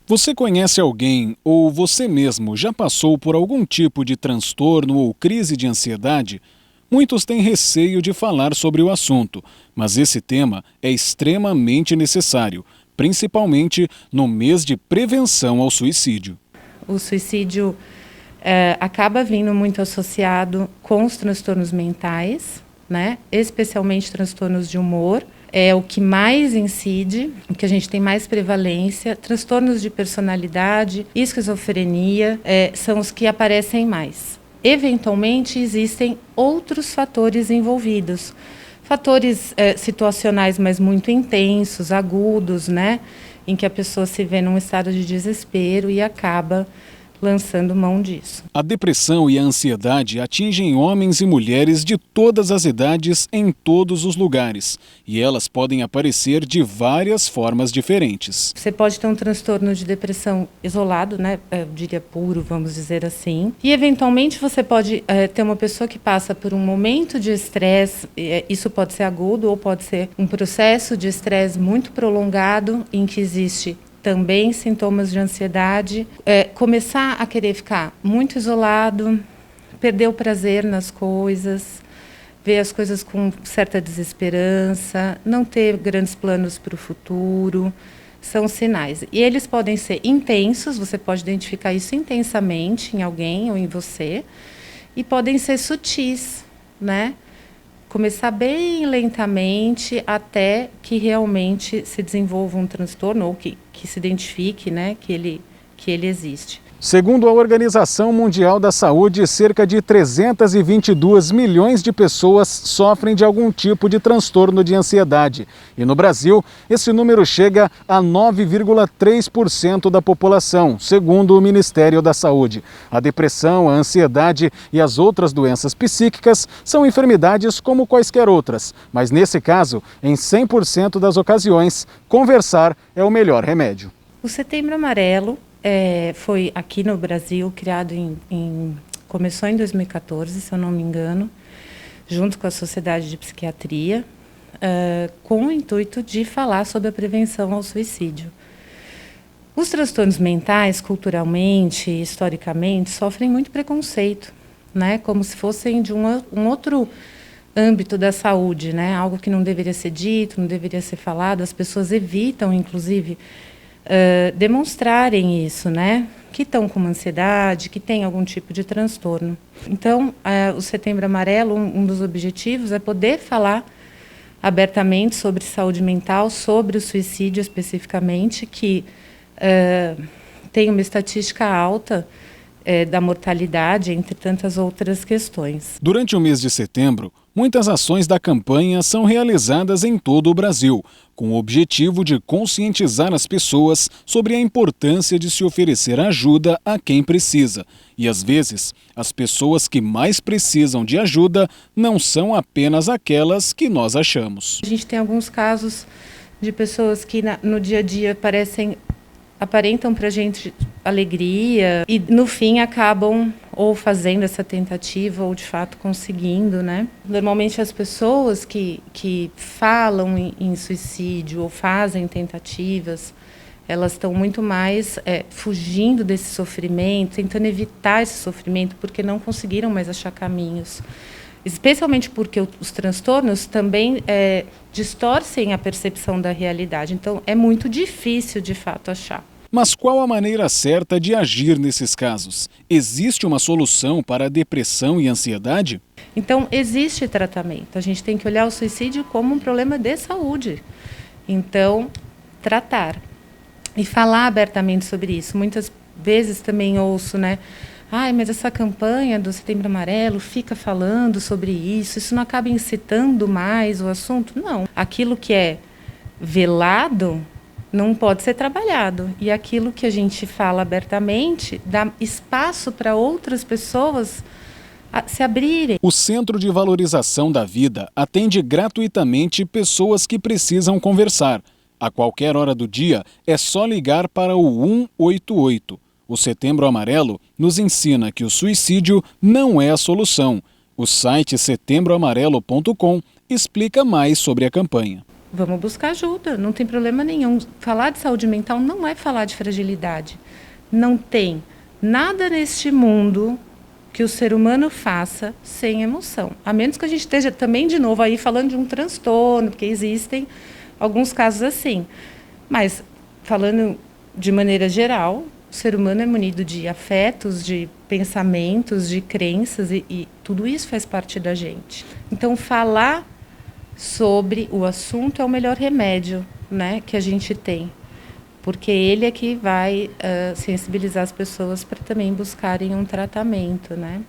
Você conhece alguém ou você mesmo já passou por algum tipo de transtorno ou crise de ansiedade? Muitos têm receio de falar sobre o assunto, mas esse tema é extremamente necessário, principalmente no mês de prevenção ao suicídio. O suicídio acaba vindo muito associado com os transtornos mentais, né? Especialmente transtornos de humor. É o que mais incide, o que a gente tem mais prevalência. Transtornos de personalidade, esquizofrenia, são os que aparecem mais. Eventualmente, existem outros fatores envolvidos. Fatores situacionais, mas muito intensos, agudos, né? Em que a pessoa se vê num estado de desespero e acaba lançando mão disso. A depressão e a ansiedade atingem homens e mulheres de todas as idades em todos os lugares, e elas podem aparecer de várias formas diferentes. Você pode ter um transtorno de depressão isolado, né? Eu diria puro, vamos dizer assim. E eventualmente você pode ter uma pessoa que passa por um momento de estresse, isso pode ser agudo ou pode ser um processo de estresse muito prolongado em que existe também sintomas de ansiedade, começar a querer ficar muito isolado, perder o prazer nas coisas, ver as coisas com certa desesperança, não ter grandes planos para o futuro, são sinais. E eles podem ser intensos, você pode identificar isso intensamente em alguém ou em você, e podem ser sutis, né? Começar bem lentamente até que realmente se desenvolva um transtorno ou que se identifique, né, que ele existe. Segundo a Organização Mundial da Saúde, cerca de 322 milhões de pessoas sofrem de algum tipo de transtorno de ansiedade. E no Brasil, esse número chega a 9,3% da população, segundo o Ministério da Saúde. A depressão, a ansiedade e as outras doenças psíquicas são enfermidades como quaisquer outras. Mas nesse caso, em 100% das ocasiões, conversar é o melhor remédio. O Setembro Amarelo foi aqui no Brasil, criado começou em 2014, se eu não me engano, junto com a Sociedade de Psiquiatria, com o intuito de falar sobre a prevenção ao suicídio. Os transtornos mentais, culturalmente, historicamente, sofrem muito preconceito, né? Como se fossem de um outro âmbito da saúde, né? Algo que não deveria ser dito, não deveria ser falado. As pessoas evitam, inclusive, demonstrarem isso, né? Que estão com uma ansiedade, que tem algum tipo de transtorno. Então, o Setembro Amarelo, um dos objetivos é poder falar abertamente sobre saúde mental, sobre o suicídio especificamente, que tem uma estatística alta da mortalidade, entre tantas outras questões. Durante o mês de setembro, muitas ações da campanha são realizadas em todo o Brasil, com o objetivo de conscientizar as pessoas sobre a importância de se oferecer ajuda a quem precisa. E às vezes, as pessoas que mais precisam de ajuda não são apenas aquelas que nós achamos. A gente tem alguns casos de pessoas que no dia a dia aparentam para a gente alegria e no fim acabam ou fazendo essa tentativa ou de fato conseguindo, né? Normalmente as pessoas que falam em suicídio ou fazem tentativas, elas estão muito mais fugindo desse sofrimento, tentando evitar esse sofrimento porque não conseguiram mais achar caminhos. Especialmente porque os transtornos também distorcem a percepção da realidade. Então, é muito difícil, de fato, achar. Mas qual a maneira certa de agir nesses casos? Existe uma solução para a depressão e ansiedade? Então, existe tratamento. A gente tem que olhar o suicídio como um problema de saúde. Então, tratar. E falar abertamente sobre isso. Muitas vezes também ouço, né? Mas essa campanha do Setembro Amarelo fica falando sobre isso não acaba incitando mais o assunto? Não. Aquilo que é velado não pode ser trabalhado. E aquilo que a gente fala abertamente dá espaço para outras pessoas se abrirem. O Centro de Valorização da Vida atende gratuitamente pessoas que precisam conversar. A qualquer hora do dia, é só ligar para o 188. O Setembro Amarelo nos ensina que o suicídio não é a solução. O site setembroamarelo.com explica mais sobre a campanha. vamos buscar ajuda, não tem problema nenhum. Falar de saúde mental não é falar de fragilidade. Não tem nada neste mundo que o ser humano faça sem emoção. A menos que a gente esteja também, de novo, aí falando de um transtorno, porque existem alguns casos assim. Mas, falando de maneira geral, o ser humano é munido de afetos, de pensamentos, de crenças, e tudo isso faz parte da gente. Então, falar sobre o assunto é o melhor remédio, né, que a gente tem. Porque ele é que vai sensibilizar as pessoas para também buscarem um tratamento, né?